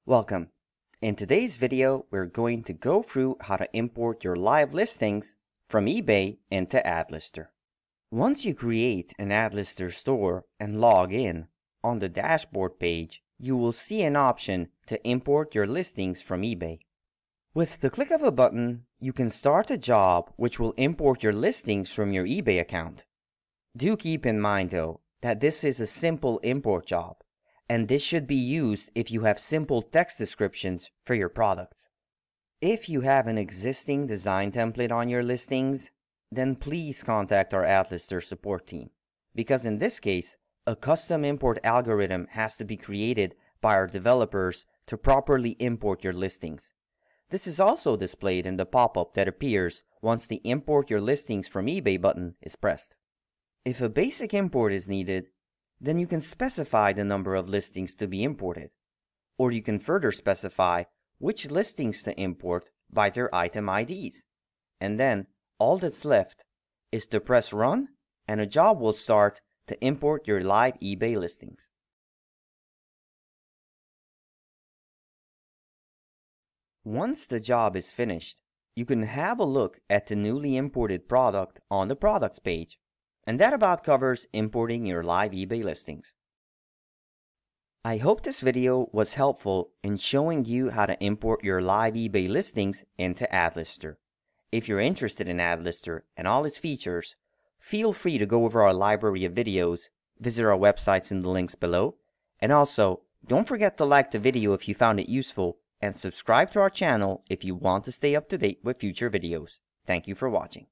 Welcome. In today's video, we're going to go through how to import your live listings from eBay into AdLister. Once you create an AdLister store and log in, on the dashboard page, you will see an option to import your listings from eBay. With the click of a button, you can start a job which will import your listings from your eBay account. Do keep in mind though, that this is a simple import job, and this should be used if you have simple text descriptions for your products. If you have an existing design template on your listings, then please contact our AdLister support team, because in this case, a custom import algorithm has to be created by our developers to properly import your listings. This is also displayed in the pop-up that appears once the Import Your Listings from eBay button is pressed. If a basic import is needed, then you can specify the number of listings to be imported, or you can further specify which listings to import by their item IDs. And then all that's left is to press Run, and a job will start to import your live eBay listings. Once the job is finished, you can have a look at the newly imported product on the Products page. And that about covers importing your live eBay listings. I hope this video was helpful in showing you how to import your live eBay listings into AdLister. If you're interested in AdLister and all its features, feel free to go over our library of videos, visit our websites in the links below, and also don't forget to like the video if you found it useful, and subscribe to our channel if you want to stay up to date with future videos. Thank you for watching.